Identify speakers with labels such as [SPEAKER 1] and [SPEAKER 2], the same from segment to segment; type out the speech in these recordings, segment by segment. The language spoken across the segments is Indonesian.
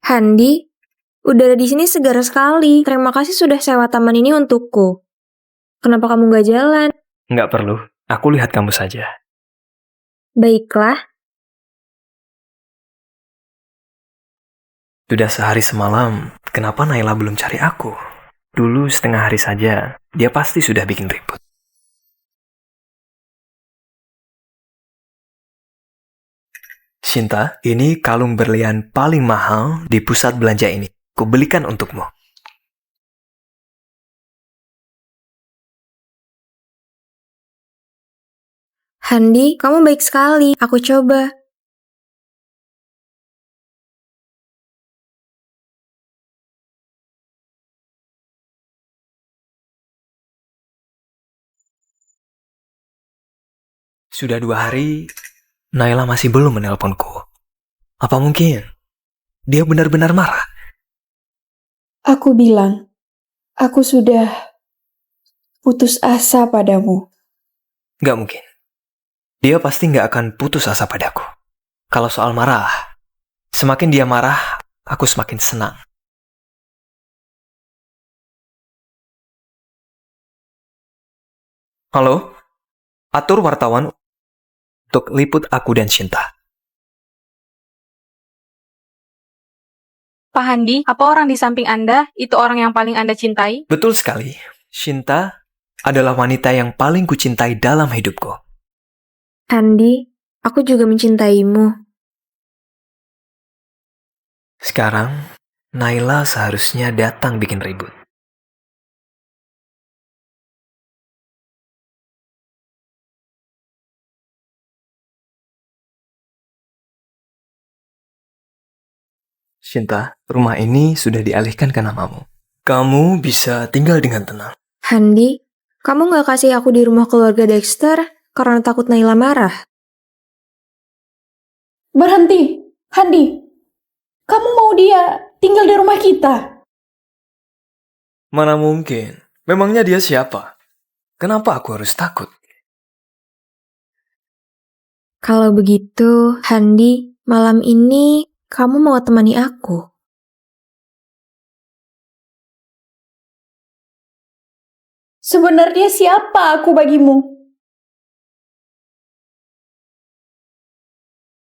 [SPEAKER 1] Handi, udara di sini segar sekali. Terima kasih sudah sewa taman ini untukku. Kenapa kamu gak jalan?
[SPEAKER 2] Nggak perlu, aku lihat kamu saja.
[SPEAKER 1] Baiklah,
[SPEAKER 2] Sudah sehari semalam, kenapa Naila belum cari aku? Dulu setengah hari saja, dia pasti sudah bikin ribut. Shinta, ini kalung berlian paling mahal di pusat belanja ini. Kubelikan untukmu.
[SPEAKER 1] Handi, kamu baik sekali. Aku coba.
[SPEAKER 2] Sudah 2 hari, Naila masih belum menelponku. Apa mungkin dia benar-benar marah?
[SPEAKER 3] Aku bilang, aku sudah putus asa padamu.
[SPEAKER 2] Nggak mungkin. Dia pasti nggak akan putus asa padaku. Kalau soal marah, semakin dia marah, aku semakin senang. Halo, atur wartawan untuk liput aku dan Shinta.
[SPEAKER 4] Pak Handi, apa orang di samping Anda itu orang yang paling Anda cintai?
[SPEAKER 2] Betul sekali, Shinta adalah wanita yang paling kucintai dalam hidupku.
[SPEAKER 1] Handi, aku juga mencintaimu.
[SPEAKER 2] Sekarang, Naila seharusnya datang bikin ribut. Shinta, rumah ini sudah dialihkan ke namamu. Kamu bisa tinggal dengan tenang.
[SPEAKER 1] Handi, kamu gak kasih aku di rumah keluarga Dexter karena takut Naila marah?
[SPEAKER 3] Berhenti, Handi. Kamu mau dia tinggal di rumah kita?
[SPEAKER 2] Mana mungkin? Memangnya dia siapa? Kenapa aku harus takut?
[SPEAKER 1] Kalau begitu, Handi, malam ini kamu mau temani aku?
[SPEAKER 3] Sebenarnya siapa aku bagimu?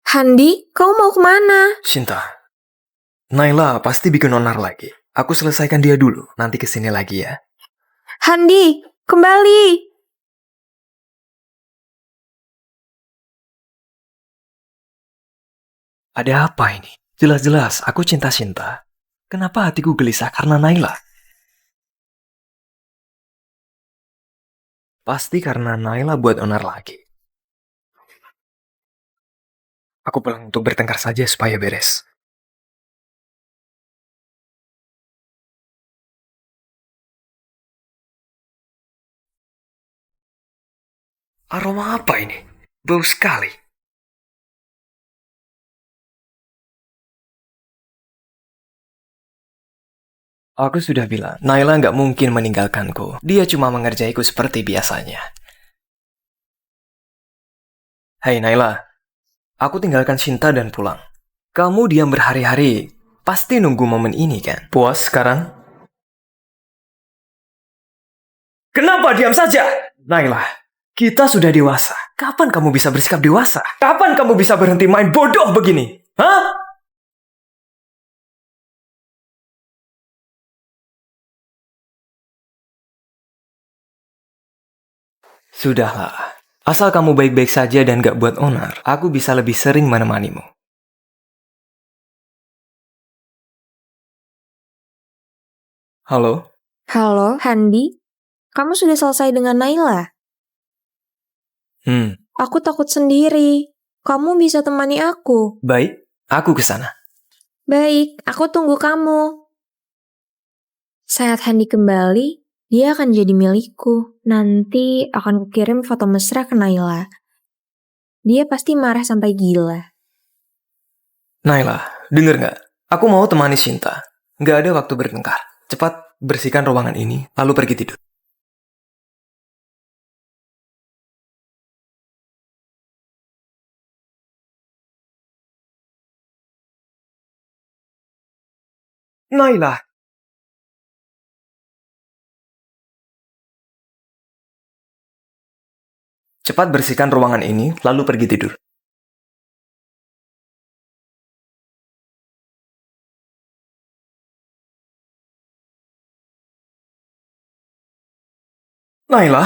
[SPEAKER 1] Handi, kamu mau kemana?
[SPEAKER 2] Shinta, Naila pasti bikin onar lagi. Aku selesaikan dia dulu, nanti kesini lagi ya.
[SPEAKER 1] Handi, kembali!
[SPEAKER 2] Ada apa ini? Jelas-jelas aku cinta Shinta. Kenapa hatiku gelisah karena Naila? Pasti karena Naila buat onar lagi. Aku pulang untuk bertengkar saja supaya beres. Aroma apa ini? Bau sekali. Aku sudah bilang, Naila nggak mungkin meninggalkanku. Dia cuma mengerjaiku seperti biasanya. Hai Naila, aku tinggalkan Shinta dan pulang. Kamu diam berhari-hari, pasti nunggu momen ini kan? Puas sekarang? Kenapa diam saja? Naila, kita sudah dewasa. Kapan kamu bisa bersikap dewasa? Kapan kamu bisa berhenti main bodoh begini? Hah? Sudahlah, asal kamu baik-baik saja dan gak buat onar, aku bisa lebih sering menemanimu. Halo?
[SPEAKER 1] Halo, Handi? Kamu sudah selesai dengan Naila? Aku takut sendiri. Kamu bisa temani aku.
[SPEAKER 2] Baik, aku ke sana.
[SPEAKER 1] Baik, aku tunggu kamu. Saat Handi kembali, dia akan jadi milikku. Nanti akan kukirim foto mesra ke Naila. Dia pasti marah sampai gila.
[SPEAKER 2] Naila, denger gak? Aku mau temani Shinta. Gak ada waktu bertengkar. Cepat bersihkan ruangan ini, lalu pergi tidur. Naila. Cepat bersihkan ruangan ini, lalu pergi tidur. Naila.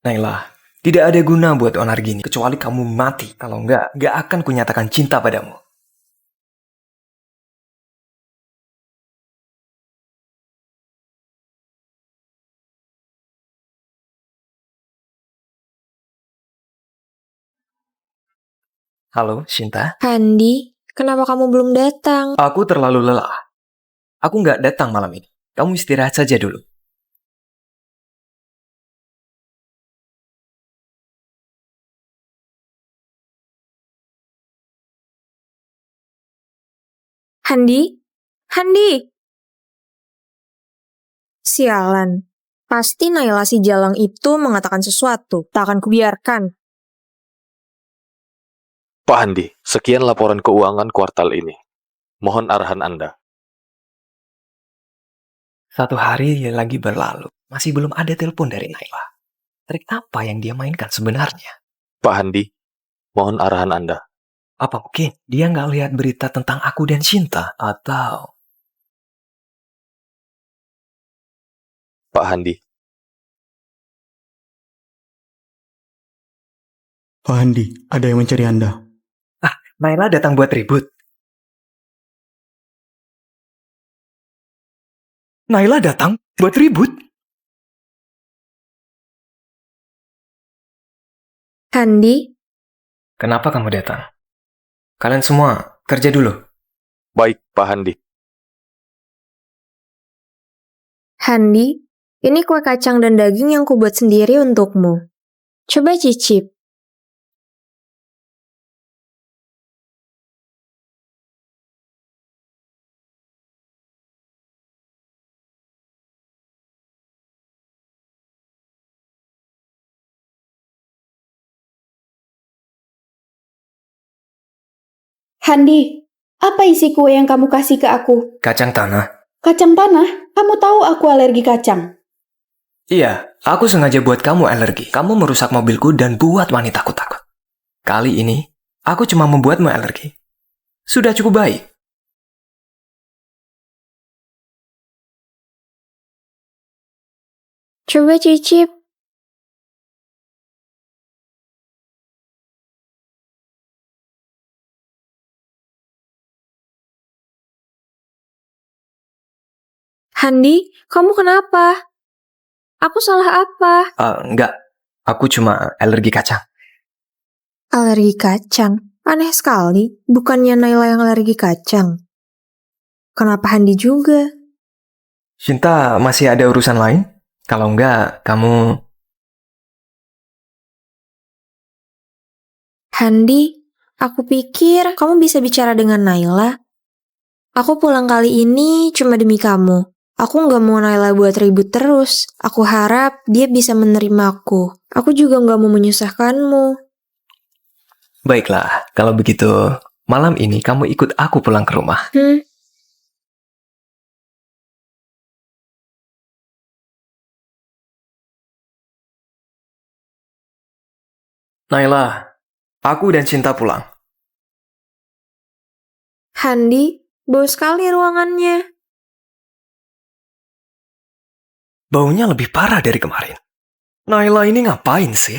[SPEAKER 2] Naila, tidak ada guna buat onar gini, kecuali kamu mati. Kalau enggak akan kunyatakan cinta padamu. Halo, Shinta.
[SPEAKER 1] Handi, kenapa kamu belum datang?
[SPEAKER 2] Aku terlalu lelah. Aku nggak datang malam ini. Kamu istirahat saja dulu.
[SPEAKER 1] Handi? Handi! Sialan. Pasti Naila si Jalang itu mengatakan sesuatu. Tak akan kubiarkan.
[SPEAKER 5] Pak Handi, sekian laporan keuangan kuartal ini. Mohon arahan Anda.
[SPEAKER 2] 1 hari lagi berlalu. Masih belum ada telepon dari Naila. Trik apa yang dia mainkan sebenarnya?
[SPEAKER 5] Pak Handi, mohon arahan Anda.
[SPEAKER 2] Apa mungkin dia nggak lihat berita tentang aku dan Shinta? Atau...
[SPEAKER 5] Pak Handi,
[SPEAKER 6] Pak Handi, ada yang mencari Anda.
[SPEAKER 2] Naila datang buat ribut. Naila datang buat ribut?
[SPEAKER 1] Handi,
[SPEAKER 2] Kenapa kamu datang? Kalian semua kerja dulu.
[SPEAKER 5] baik Pak Handi.
[SPEAKER 1] Handi, ini kue kacang dan daging yang kubuat sendiri untukmu. Coba cicip.
[SPEAKER 3] Handi, apa isi kue yang kamu kasih ke aku?
[SPEAKER 2] Kacang tanah.
[SPEAKER 3] Kacang tanah? Kamu tahu aku alergi kacang.
[SPEAKER 2] Iya, aku sengaja buat kamu alergi. Kamu merusak mobilku dan buat wanitaku takut. Kali ini, aku cuma membuatmu alergi. Sudah cukup baik.
[SPEAKER 1] Coba cicip. Handi, kamu kenapa? Aku salah apa?
[SPEAKER 2] Enggak, aku cuma alergi kacang.
[SPEAKER 1] Alergi kacang? Aneh sekali. Bukannya Naila yang alergi kacang. Kenapa Handi juga?
[SPEAKER 2] Shinta masih ada urusan lain? Kalau enggak, kamu...
[SPEAKER 1] Handi, aku pikir kamu bisa bicara dengan Naila. Aku pulang kali ini cuma demi kamu. Aku nggak mau Naila buat ribut terus. Aku harap dia bisa menerimaku. Aku juga nggak mau menyusahkanmu.
[SPEAKER 2] Baiklah, kalau begitu, malam ini kamu ikut aku pulang ke rumah. Naila, aku dan Cinta pulang.
[SPEAKER 1] Handi, bau sekali ruangannya.
[SPEAKER 2] Baunya lebih parah dari kemarin. Naila ini ngapain sih?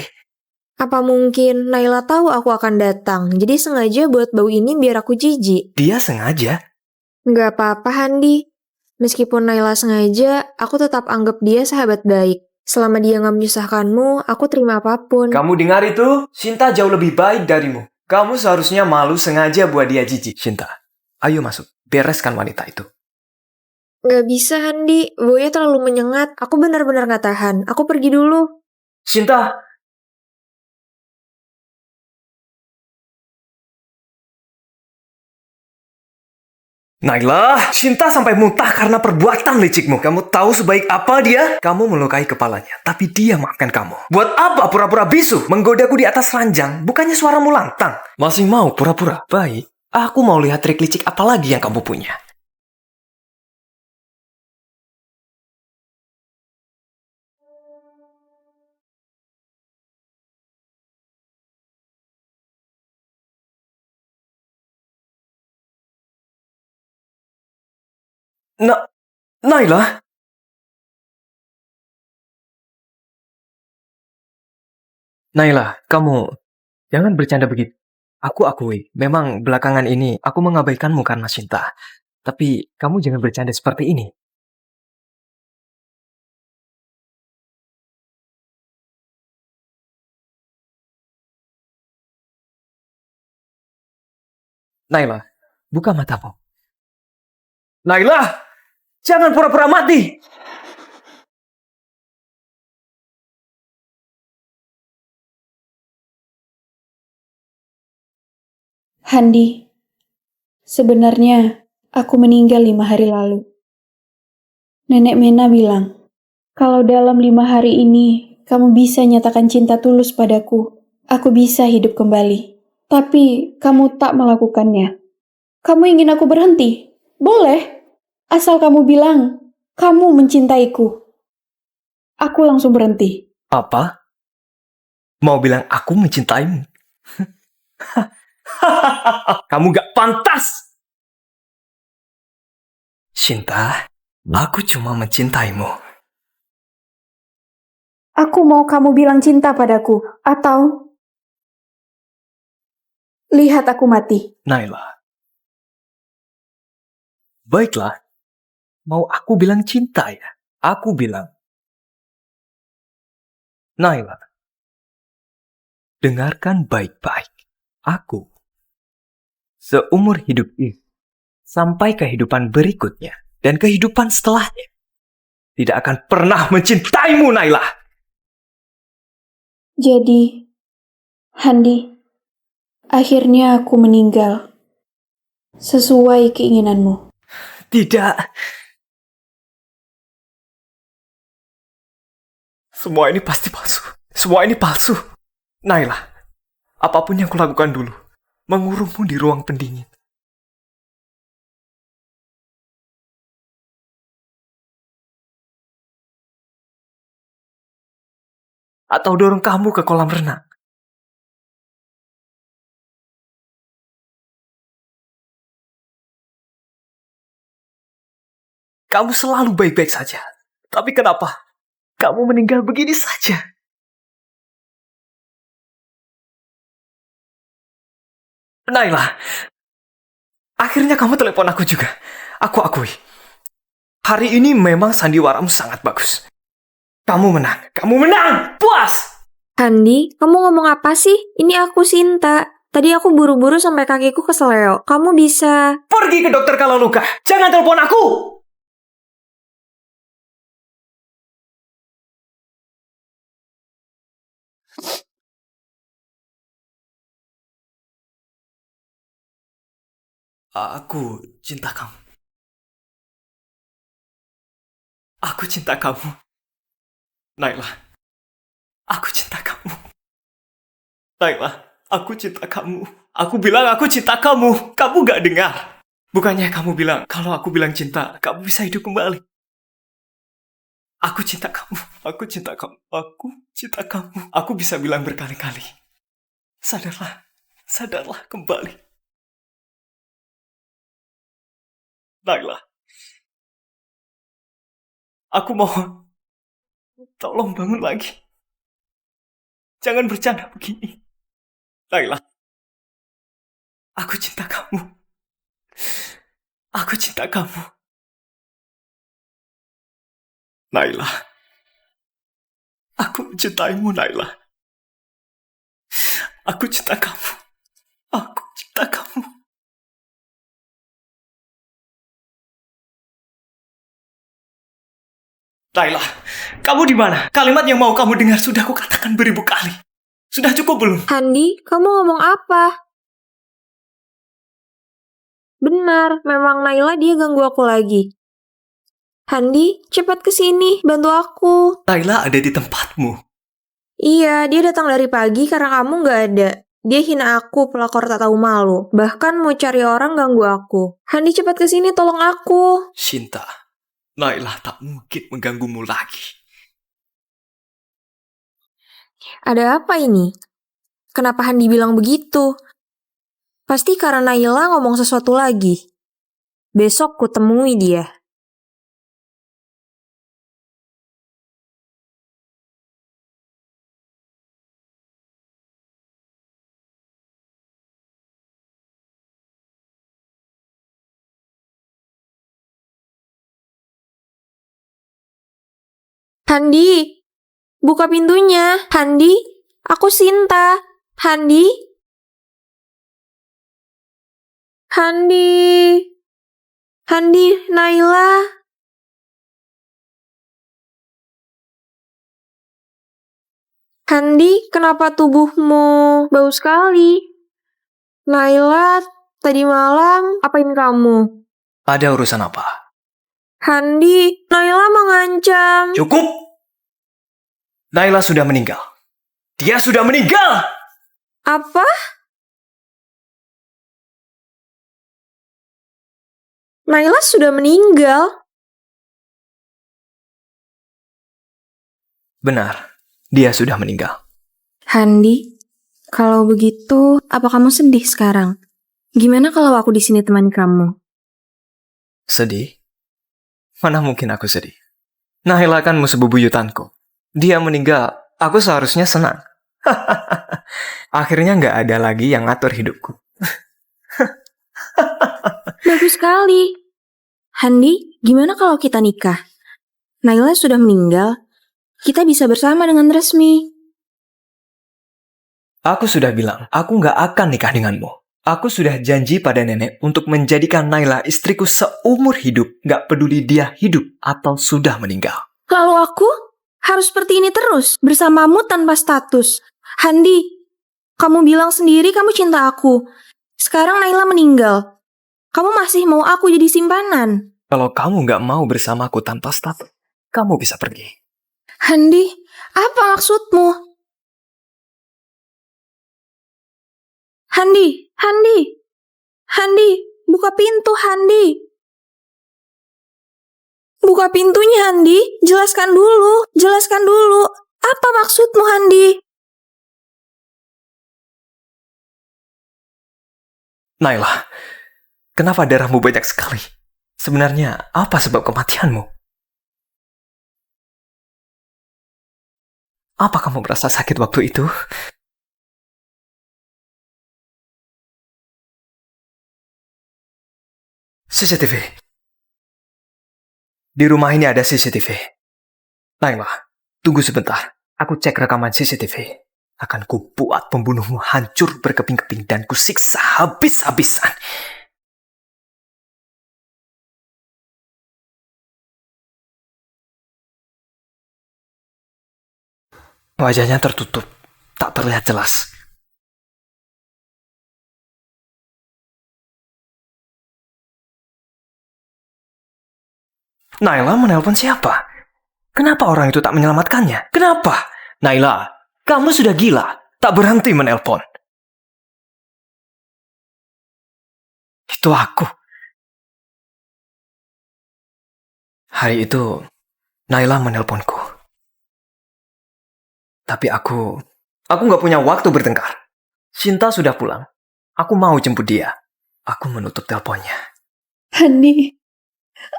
[SPEAKER 1] Apa mungkin Naila tahu aku akan datang, jadi sengaja buat bau ini biar aku jijik?
[SPEAKER 2] Dia sengaja.
[SPEAKER 1] Nggak apa-apa, Handi. Meskipun Naila sengaja, aku tetap anggap dia sahabat baik. Selama dia nggak menyusahkanmu, aku terima apapun.
[SPEAKER 2] Kamu dengar itu? Cinta jauh lebih baik darimu. Kamu seharusnya malu sengaja buat dia jijik. Cinta, ayo masuk. Bereskan wanita itu.
[SPEAKER 1] Nggak bisa, Handi. Baunya terlalu menyengat. Aku benar-benar nggak tahan. Aku pergi dulu.
[SPEAKER 2] Cinta! Naila, Cinta sampai muntah karena perbuatan licikmu. Kamu tahu sebaik apa dia? Kamu melukai kepalanya, tapi dia maafkan kamu. Buat apa pura-pura bisu? Menggodaku di atas ranjang, bukannya suaramu lantang. Masih mau pura-pura? Baik, Aku mau lihat trik licik apa lagi yang kamu punya. Naila, Naila, kamu jangan bercanda begitu. Aku akui, memang belakangan ini aku mengabaikanmu karena cinta. Tapi kamu jangan bercanda seperti ini. Naila, buka matamu. Naila, jangan pura-pura mati.
[SPEAKER 3] Handi, sebenarnya aku meninggal 5 hari lalu. Nenek Mena bilang, kalau dalam 5 hari ini kamu bisa nyatakan cinta tulus padaku, aku bisa hidup kembali. Tapi kamu tak melakukannya. Kamu ingin aku berhenti? Boleh, asal kamu bilang kamu mencintaiku. Aku langsung berhenti.
[SPEAKER 2] Apa? Mau bilang aku mencintaimu? Kamu gak pantas. Cinta, aku cuma mencintaimu.
[SPEAKER 3] Aku mau kamu bilang cinta padaku, atau lihat aku mati.
[SPEAKER 2] Naila. Baiklah. Mau aku bilang cinta ya? Aku bilang. Naila. Dengarkan baik-baik. Aku. Seumur hidup ini. Sampai kehidupan berikutnya. Dan kehidupan setelahnya. Tidak akan pernah mencintaimu, Naila.
[SPEAKER 3] Jadi, Handi, akhirnya aku meninggal. Sesuai keinginanmu.
[SPEAKER 2] Tidak. Semua ini pasti palsu. Semua ini palsu. Naila, apapun yang kulakukan dulu, mengurungmu di ruang pendingin. Atau dorong kamu ke kolam renang. Kamu selalu baik-baik saja. Tapi kenapa kamu meninggal begini saja? Naila, akhirnya kamu telepon aku juga. Aku akui. Hari ini memang sandiwaramu sangat bagus. Kamu menang. Kamu menang. Puas.
[SPEAKER 1] Handi, kamu ngomong apa sih? Ini aku Sinta. Tadi aku buru-buru sampai kakiku keseleo. Kamu bisa...
[SPEAKER 2] Pergi ke dokter kalau luka. Jangan telepon aku. Aku cinta kamu. Aku cinta kamu. Naila. Aku cinta kamu. Naila, aku cinta kamu. Aku bilang aku cinta kamu. Kamu gak dengar. Bukannya kamu bilang, kalau aku bilang cinta, kamu bisa hidup kembali. Aku cinta kamu. Aku cinta kamu. Aku cinta kamu. Aku bisa bilang berkali-kali. Sadarlah. Sadarlah kembali. Naila. Aku mohon. Tolong bangun lagi. Jangan bercanda begini. Naila. Aku cinta kamu. Aku cinta kamu. Naila. Aku mencintaimu, Naila. Aku cinta kamu. Aku cinta kamu. Naila, kamu di mana? Kalimat yang mau kamu dengar sudah aku katakan beribu kali. Sudah cukup belum?
[SPEAKER 1] Handi, kamu ngomong apa? Benar, memang Naila dia ganggu aku lagi. Handi, cepat ke sini, bantu aku.
[SPEAKER 2] Naila ada di tempatmu.
[SPEAKER 1] Iya, dia datang dari pagi karena kamu nggak ada. Dia hina aku, pelakor tak tahu malu. Bahkan mau cari orang ganggu aku. Handi cepat kesini, tolong aku.
[SPEAKER 2] Sinta, Nailah tak mungkin mengganggumu lagi.
[SPEAKER 1] Ada apa ini? Kenapa Handi bilang begitu? Pasti karena Naila ngomong sesuatu lagi. Besok ku temui dia. Handi, buka pintunya. Handi, aku Sinta. Handi? Handi? Handi, Naila? Handi, kenapa tubuhmu bau sekali? Naila, tadi malam apain kamu?
[SPEAKER 2] Ada urusan apa?
[SPEAKER 1] Handi, Naila mengancam.
[SPEAKER 2] Cukup! Naila sudah meninggal. Dia sudah meninggal!
[SPEAKER 1] Apa? Naila sudah meninggal?
[SPEAKER 2] Benar, dia sudah meninggal.
[SPEAKER 1] Handi, kalau begitu, apa kamu sedih sekarang? Gimana kalau aku di sini temani kamu?
[SPEAKER 2] Sedih? Mana mungkin aku sedih? Naila kan musuh bebuyutanku. Dia meninggal, aku seharusnya senang. Akhirnya nggak ada lagi yang ngatur hidupku.
[SPEAKER 1] Bagus sekali. Handi, gimana kalau kita nikah? Naila sudah meninggal, kita bisa bersama dengan resmi.
[SPEAKER 2] Aku sudah bilang, aku nggak akan nikah denganmu. Aku sudah janji pada nenek untuk menjadikan Naila istriku seumur hidup, nggak peduli dia hidup atau sudah meninggal.
[SPEAKER 1] Lalu aku harus seperti ini terus, bersamamu tanpa status. Handi, kamu bilang sendiri kamu cinta aku. Sekarang Naila meninggal. Kamu masih mau aku jadi simpanan?
[SPEAKER 2] Kalau kamu nggak mau bersamaku tanpa status, kamu bisa pergi.
[SPEAKER 1] Handi, apa maksudmu? Handi, Handi, Handi, buka pintu, Handi. Buka pintunya, Handi. Jelaskan dulu. Apa maksudmu, Handi?
[SPEAKER 2] Naila, kenapa darahmu banyak sekali? Sebenarnya, apa sebab kematianmu? Apa kamu merasa sakit waktu itu? CCTV. Di rumah ini ada CCTV. Naila, tunggu sebentar. Aku cek rekaman CCTV. Akan kubuat pembunuhmu hancur berkeping-keping dan kusiksa habis-habisan. Wajahnya tertutup, tak terlihat jelas. Naila menelpon siapa? Kenapa orang itu tak menyelamatkannya? Kenapa? Naila, kamu sudah gila. Tak berhenti menelpon. Itu aku. Hari itu, Naila menelponku. Tapi aku gak punya waktu bertengkar. Sinta sudah pulang. Aku mau jemput dia. Aku menutup teleponnya.
[SPEAKER 3] Handi,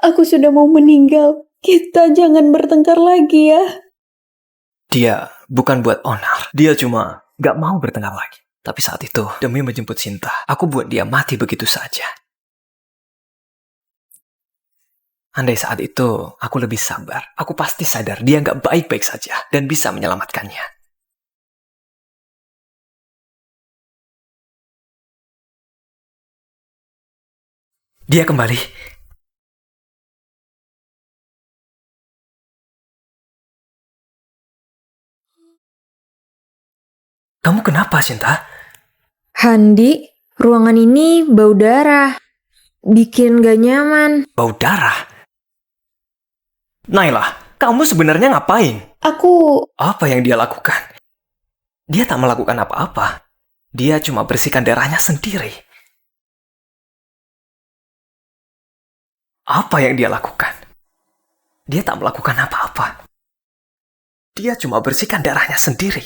[SPEAKER 3] aku sudah mau meninggal. Kita jangan bertengkar lagi ya.
[SPEAKER 2] Dia bukan buat onar. Dia cuma gak mau bertengkar lagi. Tapi saat itu, demi menjemput Sinta, aku buat dia mati begitu saja. Andai saat itu aku lebih sabar, aku pasti sadar dia gak baik-baik saja dan bisa menyelamatkannya. Dia kembali. Kamu kenapa, Sinta?
[SPEAKER 1] Handi, ruangan ini bau darah. Bikin gak nyaman.
[SPEAKER 2] Bau darah? Naila, kamu sebenarnya ngapain?
[SPEAKER 3] Aku
[SPEAKER 2] Apa yang dia lakukan? Dia tak melakukan apa-apa. Dia cuma bersihkan darahnya sendiri. Apa yang dia lakukan? Dia tak melakukan apa-apa. Dia cuma bersihkan darahnya sendiri.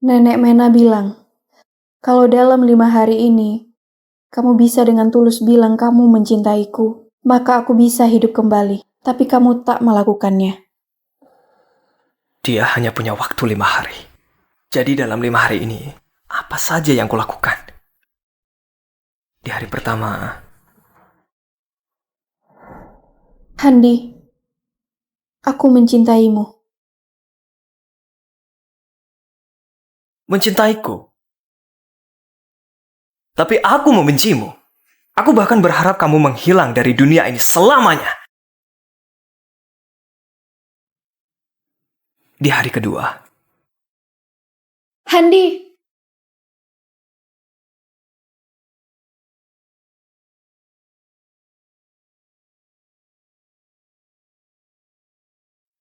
[SPEAKER 3] Nenek Mena bilang, kalau dalam 5 hari ini, kamu bisa dengan tulus bilang kamu mencintaiku, maka aku bisa hidup kembali. Tapi kamu tak melakukannya.
[SPEAKER 2] Dia hanya punya waktu 5 hari. Jadi dalam 5 hari ini, apa saja yang kulakukan? Di hari pertama,
[SPEAKER 3] Handi, aku mencintaimu.
[SPEAKER 2] mencintaiku. Tapi aku membencimu. Aku bahkan berharap kamu menghilang dari dunia ini selamanya. Di hari kedua,
[SPEAKER 3] Handi,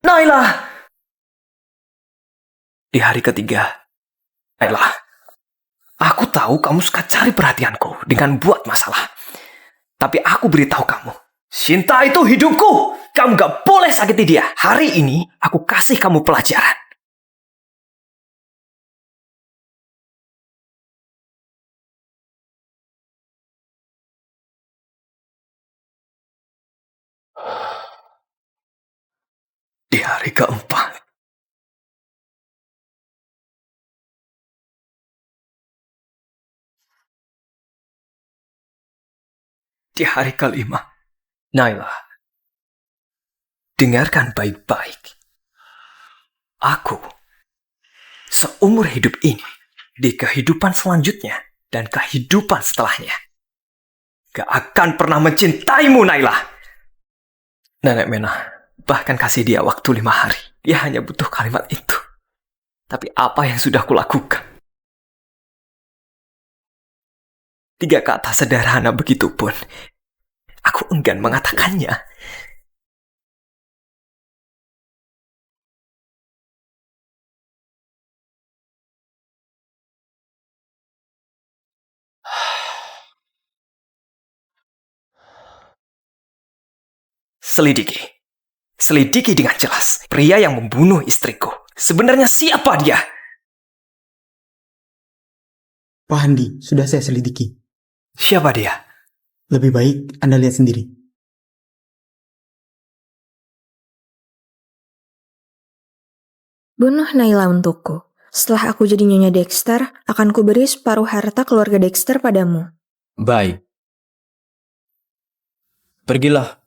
[SPEAKER 2] Naila! Di hari ketiga, Naila, aku tahu kamu suka cari perhatianku dengan buat masalah. Tapi aku beritahu kamu, Shinta itu hidupku. Kamu gak boleh sakiti dia. Hari ini, aku kasih kamu pelajaran. Di hari keempat, di hari kelima, Naila, dengarkan baik-baik. Aku, seumur hidup ini, di kehidupan selanjutnya, dan kehidupan setelahnya, gak akan pernah mencintaimu, Naila. Nenek Mena bahkan kasih dia waktu 5 hari. Dia hanya butuh kalimat itu. Tapi apa yang sudah kulakukan? 3 kata sederhana begitu pun, aku enggan mengatakannya. Selidiki. Selidiki dengan jelas. Pria yang membunuh istriku. Sebenarnya siapa dia?
[SPEAKER 6] Pak Handi, sudah saya selidiki.
[SPEAKER 2] Siapa dia?
[SPEAKER 6] Lebih baik Anda lihat sendiri.
[SPEAKER 1] Bunuh Naila untukku. Setelah aku jadi Nyonya Dexter, akan kuberi separuh harta keluarga Dexter padamu.
[SPEAKER 7] Baik. Pergilah.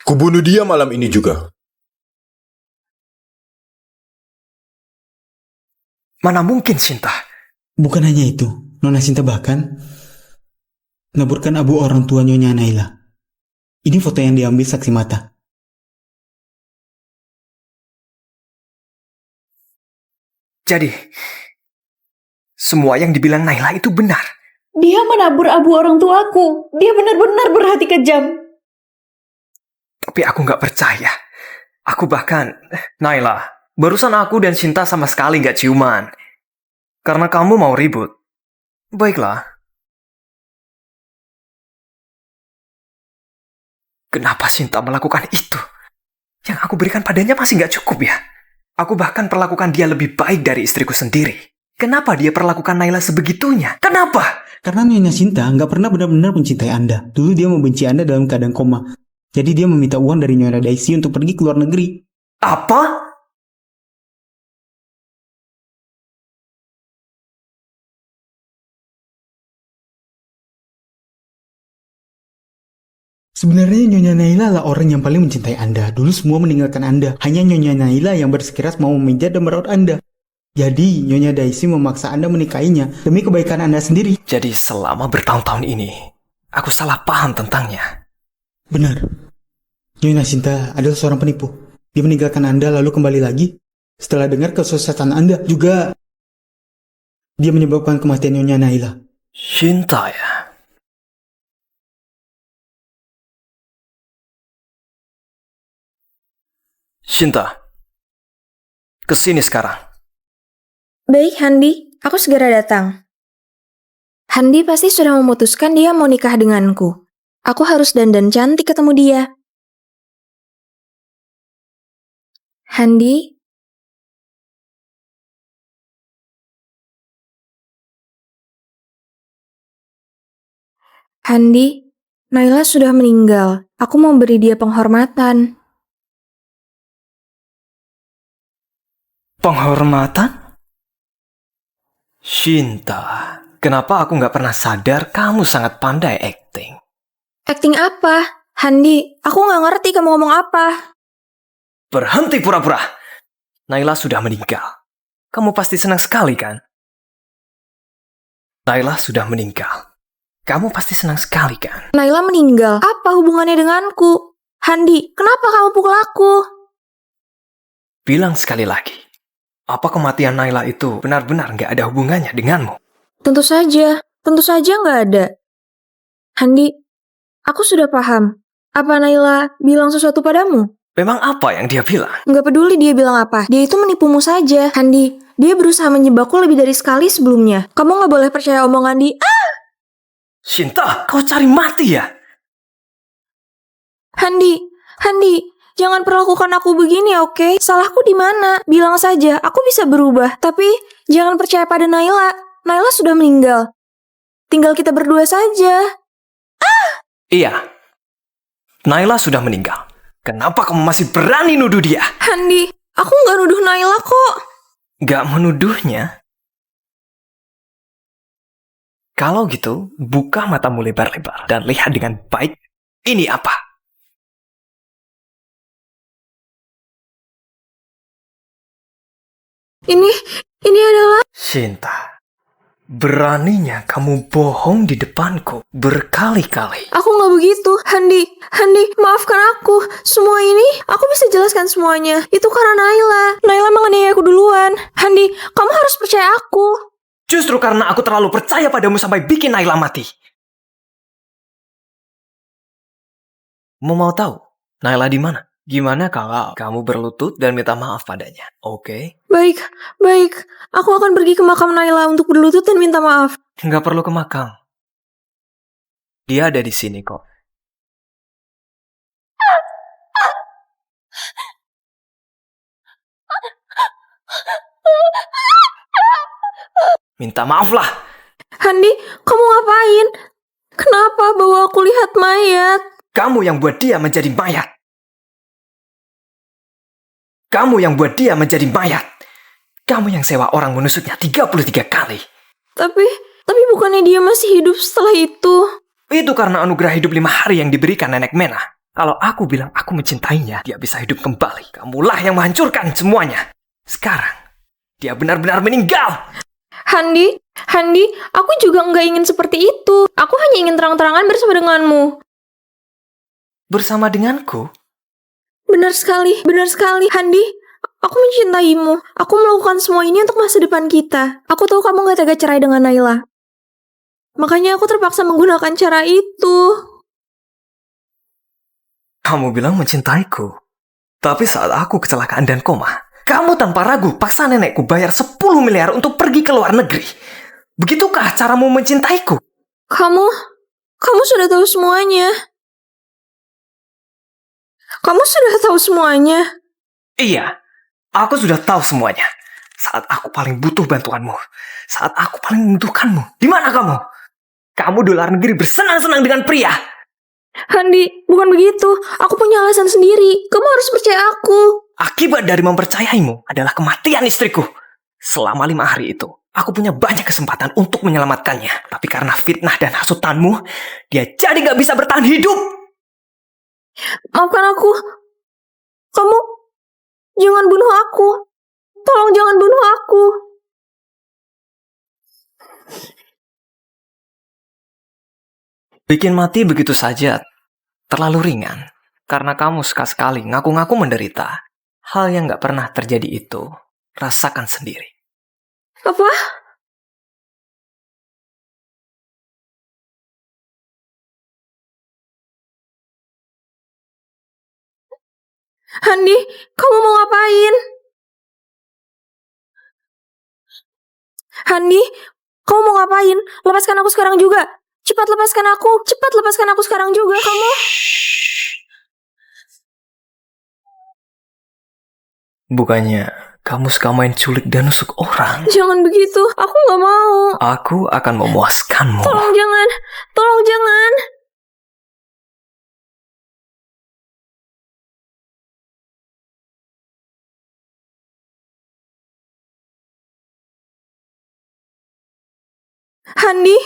[SPEAKER 8] Kubunuh dia malam ini juga.
[SPEAKER 2] Mana mungkin, Shinta?
[SPEAKER 6] Bukan hanya itu, Nona Sinta bahkan menaburkan abu orang tua Nyonya Naila. Ini foto yang diambil saksi mata.
[SPEAKER 2] Jadi, semua yang dibilang Naila itu benar.
[SPEAKER 3] dia menabur abu orang tuaku. Dia benar-benar berhati kejam.
[SPEAKER 2] Tapi aku gak percaya. Aku bahkan... Naila, barusan aku dan Shinta sama sekali gak ciuman. Karena kamu mau ribut. Baiklah. Kenapa Shinta melakukan itu? Yang aku berikan padanya masih gak cukup ya? Aku bahkan perlakukan dia lebih baik dari istriku sendiri. Kenapa dia perlakukan Naila sebegitunya? Kenapa?
[SPEAKER 6] Karena Nyonya Sinta nggak pernah benar-benar mencintai Anda. Dulu dia membenci Anda dalam keadaan koma. Jadi dia meminta uang dari Nyonya Daisy untuk pergi ke luar negeri.
[SPEAKER 2] Apa?
[SPEAKER 6] Sebenarnya Nyonya Naila lah orang yang paling mencintai Anda. Dulu semua meninggalkan Anda. Hanya Nyonya Naila yang bersikeras mau memijat dan merawat Anda. Jadi Nyonya Daisy memaksa Anda menikahinya demi kebaikan Anda sendiri.
[SPEAKER 2] Jadi selama bertahun-tahun ini, aku salah paham tentangnya.
[SPEAKER 6] Benar. Nyonya Sinta adalah seorang penipu. Dia meninggalkan Anda lalu kembali lagi. Setelah dengar kesuksesan Anda, juga dia menyebabkan kematian Nyonya Naila.
[SPEAKER 2] Shinta ya? Shinta, kesini sekarang.
[SPEAKER 1] Baik, Handi. Aku segera datang. Handi pasti sudah memutuskan dia mau nikah denganku. Aku harus dandan cantik ketemu dia. Handi, Handi, Naila sudah meninggal. Aku mau beri dia penghormatan.
[SPEAKER 2] Penghormatan? Shinta, kenapa aku nggak pernah sadar kamu sangat pandai acting?
[SPEAKER 1] Acting apa? Handi, aku nggak ngerti kamu ngomong apa.
[SPEAKER 2] Berhenti pura-pura. Naila sudah meninggal. Kamu pasti senang sekali kan? Naila sudah meninggal. Kamu pasti senang sekali kan?
[SPEAKER 1] Naila meninggal. Apa hubungannya denganku? Handi, kenapa kamu pukul aku?
[SPEAKER 2] Bilang sekali lagi. Apa kematian Naila itu benar-benar nggak ada hubungannya denganmu?
[SPEAKER 1] Tentu saja nggak ada. Handi, aku sudah paham. Apa Naila bilang sesuatu padamu?
[SPEAKER 2] Memang apa yang dia bilang?
[SPEAKER 1] Nggak peduli dia bilang apa. Dia itu menipumu saja. Handi, dia berusaha menjebakku lebih dari sekali sebelumnya. Kamu nggak boleh percaya omongan dia.
[SPEAKER 2] Shinta, kau cari mati ya?
[SPEAKER 1] Handi, jangan perlakukan aku begini, oke? Salahku di mana? Bilang saja, aku bisa berubah. Tapi jangan percaya pada Naila. Naila sudah meninggal. Tinggal kita berdua saja.
[SPEAKER 2] Iya. Naila sudah meninggal. Kenapa kamu masih berani nuduh dia?
[SPEAKER 1] Handi, aku nggak nuduh Naila kok.
[SPEAKER 2] Nggak menuduhnya? Kalau gitu, buka matamu lebar-lebar dan lihat dengan baik. Ini apa?
[SPEAKER 1] Ini adalah...
[SPEAKER 2] Shinta, beraninya kamu bohong di depanku berkali-kali.
[SPEAKER 1] Aku nggak begitu, Handi, maafkan aku. Semua ini, aku bisa jelaskan semuanya. Itu karena Naila. Naila menganiaya aku duluan. Handi, kamu harus percaya aku.
[SPEAKER 2] Justru karena aku terlalu percaya padamu sampai bikin Naila mati. Mau tahu Naila di mana? Gimana kalau kamu berlutut dan minta maaf padanya? Oke?
[SPEAKER 1] Baik. Aku akan pergi ke makam Naila untuk berlutut dan minta maaf.
[SPEAKER 2] Nggak perlu ke makam. Dia ada di sini kok. Minta maaf lah.
[SPEAKER 1] Handi, kamu ngapain? Kenapa bawa aku lihat mayat?
[SPEAKER 2] Kamu yang buat dia menjadi mayat. Kamu yang buat dia menjadi mayat. Kamu yang sewa orang menusuknya 33 kali.
[SPEAKER 1] Tapi bukannya dia masih hidup setelah itu?
[SPEAKER 2] Itu karena anugerah hidup 5 hari yang diberikan Nenek Mena. Kalau aku bilang aku mencintainya, dia bisa hidup kembali. Kamulah yang menghancurkan semuanya. Sekarang, dia benar-benar meninggal.
[SPEAKER 1] Handi, aku juga nggak ingin seperti itu. Aku hanya ingin terang-terangan bersama denganmu.
[SPEAKER 2] Bersama denganku?
[SPEAKER 1] Benar sekali, Handi. Aku mencintaimu. Aku melakukan semua ini untuk masa depan kita. Aku tahu kamu gak tega cerai dengan Naila. Makanya aku terpaksa menggunakan cara itu.
[SPEAKER 2] Kamu bilang mencintaiku. Tapi saat aku kecelakaan dan koma, kamu tanpa ragu paksa nenekku bayar 10 miliar untuk pergi ke luar negeri. Begitukah caramu mencintaiku?
[SPEAKER 1] Kamu sudah tahu semuanya.
[SPEAKER 2] Iya, aku sudah tahu semuanya. Saat aku paling butuh bantuanmu. Saat aku paling membutuhkanmu. Di mana kamu? Kamu di luar negeri bersenang-senang dengan pria.
[SPEAKER 1] Handi, bukan begitu. Aku punya alasan sendiri. Kamu harus percaya aku.
[SPEAKER 2] Akibat dari mempercayaimu adalah kematian istriku. Selama 5 hari itu, aku punya banyak kesempatan untuk menyelamatkannya. Tapi karena fitnah dan hasutanmu, dia jadi gak bisa bertahan hidup.
[SPEAKER 1] Maafkan aku. Kamu jangan bunuh aku. Tolong jangan bunuh aku.
[SPEAKER 2] Bikin mati begitu saja terlalu ringan. Karena kamu suka sekali ngaku-ngaku menderita. Hal yang gak pernah terjadi itu, rasakan sendiri.
[SPEAKER 1] Apa? Handi, kamu mau ngapain? Handi, kamu mau ngapain? Lepaskan aku sekarang juga. Cepat lepaskan aku. Cepat lepaskan aku sekarang juga. Kamu...
[SPEAKER 2] Bukannya kamu suka main culik dan nusuk orang?
[SPEAKER 1] Jangan begitu. Aku gak mau.
[SPEAKER 2] Aku akan memuaskanmu.
[SPEAKER 1] Tolong jangan. Tolong jangan. Handi,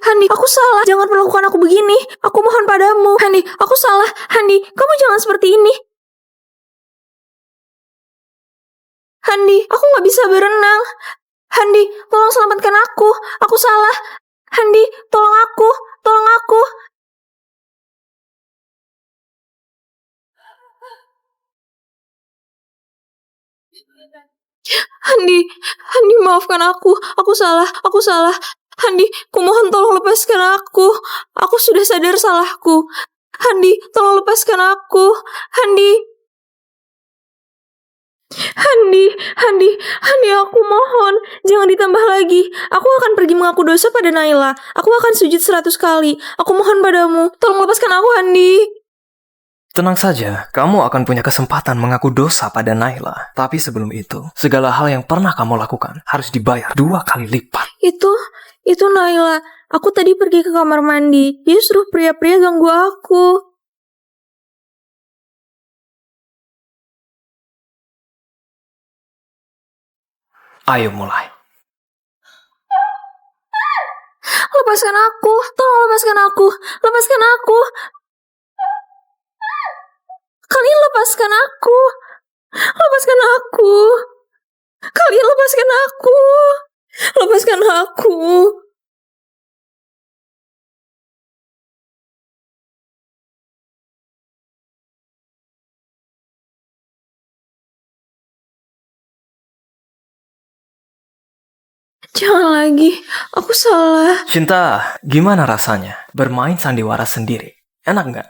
[SPEAKER 1] Handi, aku salah. Jangan perlakukan aku begini. Aku mohon padamu. Handi, aku salah. Handi, kamu jangan seperti ini. Handi, aku gak bisa berenang. Handi, tolong selamatkan aku. Aku salah. Handi, tolong aku. Tolong aku. Handi, maafkan aku. Aku salah. Handi, kumohon tolong lepaskan aku. Aku sudah sadar salahku. Handi, tolong lepaskan aku. Handi, aku mohon. Jangan ditambah lagi. Aku akan pergi mengaku dosa pada Naila. Aku akan sujud 100 kali. Aku mohon padamu. Tolong lepaskan aku, Handi.
[SPEAKER 2] Tenang saja, kamu akan punya kesempatan mengaku dosa pada Naila. Tapi sebelum itu, segala hal yang pernah kamu lakukan harus dibayar 2 kali lipat.
[SPEAKER 1] Itu Naila. Aku tadi pergi ke kamar mandi. Dia suruh pria-pria ganggu aku.
[SPEAKER 2] Ayo mulai.
[SPEAKER 1] Lepaskan aku. Tolong lepaskan aku. Lepaskan aku. Kalian lepaskan aku. Lepaskan aku. Kalian lepaskan aku. Lepaskan aku. Jangan lagi. Aku salah.
[SPEAKER 2] Cinta, gimana rasanya bermain sandiwara sendiri? Enak nggak?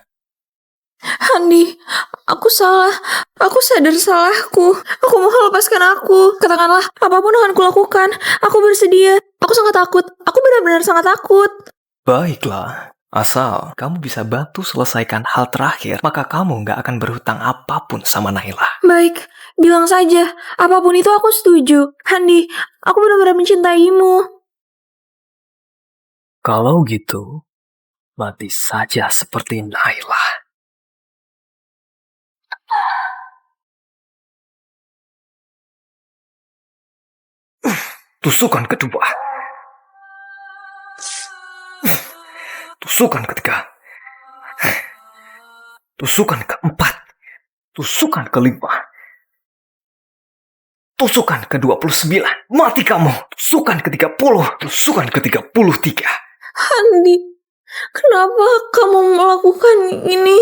[SPEAKER 1] Handi, aku salah. Aku sadar salahku. Aku mohon lepaskan aku. Katakanlah apapun akan kulakukan. Aku bersedia. Aku sangat takut. Aku benar-benar sangat takut.
[SPEAKER 2] Baiklah. Asal kamu bisa bantu selesaikan hal terakhir, maka kamu nggak akan berhutang apapun sama Naila.
[SPEAKER 1] Baik, bilang saja. Apapun itu aku setuju. Handi, aku benar-benar mencintaimu.
[SPEAKER 2] Kalau gitu, mati saja seperti Naila. Tusukan kedua. Tusukan ketiga. Tusukan keempat. Tusukan kelima. Tusukan ke-29. Mati kamu. Tusukan ke-30. Tusukan ke-33.
[SPEAKER 1] Handi, kenapa kamu melakukan ini?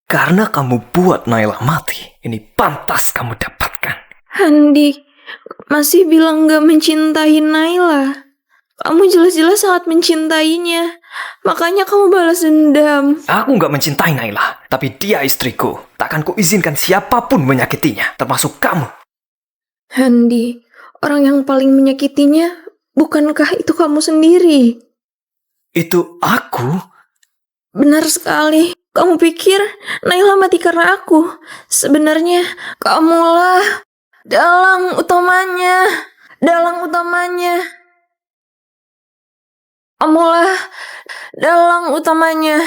[SPEAKER 2] Karena kamu buat Naila mati. Ini pantas kamu dapatkan.
[SPEAKER 1] Handi, masih bilang gak mencintai Naila. Kamu jelas-jelas sangat mencintainya. Makanya kamu balas dendam.
[SPEAKER 2] Aku gak mencintai Naila. Tapi dia istriku. Takkan kuizinkan siapapun menyakitinya. Termasuk kamu.
[SPEAKER 1] Handi, orang yang paling menyakitinya, bukankah itu kamu sendiri?
[SPEAKER 2] Itu aku?
[SPEAKER 1] Benar sekali. Kamu pikir Naila mati karena aku. Sebenarnya kamulah dalang utamanya. Kamulah dalang utamanya.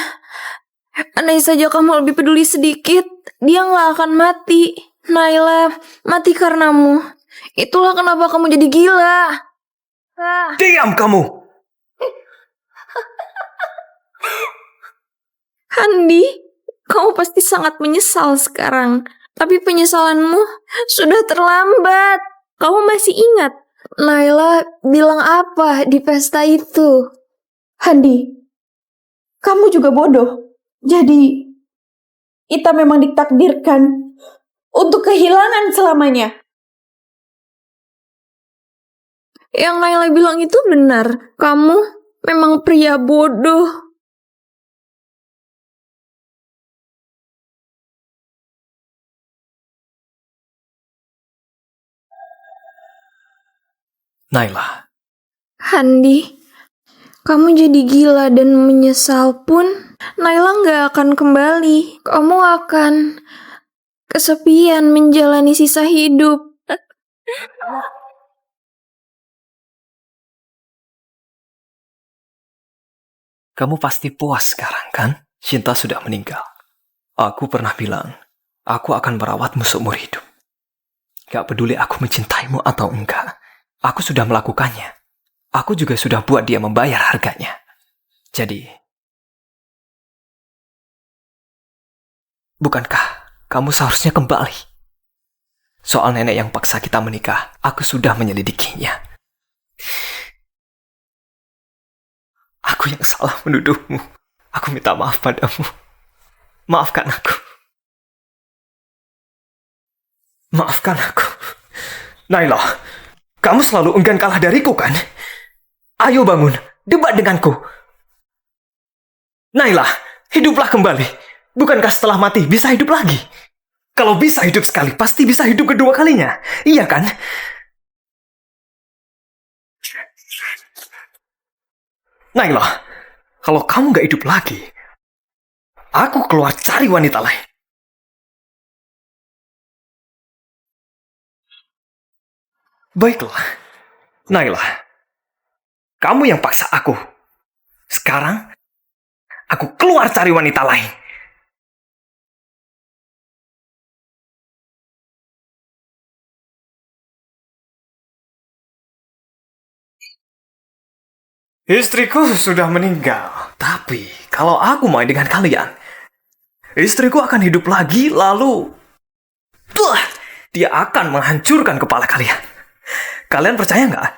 [SPEAKER 1] Andai saja kamu lebih peduli sedikit, dia gak akan mati. Naila mati karenamu. Itulah kenapa kamu jadi gila.
[SPEAKER 2] Diam kamu!
[SPEAKER 1] Handi, kamu pasti sangat menyesal sekarang. Tapi penyesalanmu sudah terlambat. Kamu masih ingat Naila bilang apa di pesta itu?
[SPEAKER 3] Handi, kamu juga bodoh. Jadi, kita memang ditakdirkan untuk kehilangan selamanya.
[SPEAKER 1] Yang Naila bilang itu benar. Kamu memang pria bodoh.
[SPEAKER 2] Naila,
[SPEAKER 1] Handi, kamu jadi gila dan menyesal pun, Naila nggak akan kembali. Kamu akan kesepian menjalani sisa hidup.
[SPEAKER 2] kamu pasti puas sekarang kan? Cinta sudah meninggal. Aku pernah bilang, aku akan merawatmu seumur hidup. Gak peduli aku mencintaimu atau enggak. Aku sudah melakukannya. Aku juga sudah buat dia membayar harganya. Jadi, bukankah kamu seharusnya kembali? Soal nenek yang paksa kita menikah, aku sudah menyelidikinya. Aku yang salah menuduhmu. Aku minta maaf padamu. Maafkan aku. Maafkan aku. Naila, kamu selalu enggan kalah dariku kan? Ayo bangun, debat denganku. Naila, hiduplah kembali. Bukankah setelah mati bisa hidup lagi? Kalau bisa hidup sekali, pasti bisa hidup kedua kalinya. Iya kan? Naila, kalau kamu gak hidup lagi, aku keluar cari wanita lain. Baiklah, Naila, kamu yang paksa aku. Sekarang, aku keluar cari wanita lain. Istriku sudah meninggal. Tapi, kalau aku main dengan kalian, istriku akan hidup lagi, lalu dia akan menghancurkan kepala kalian. Kalian percaya nggak?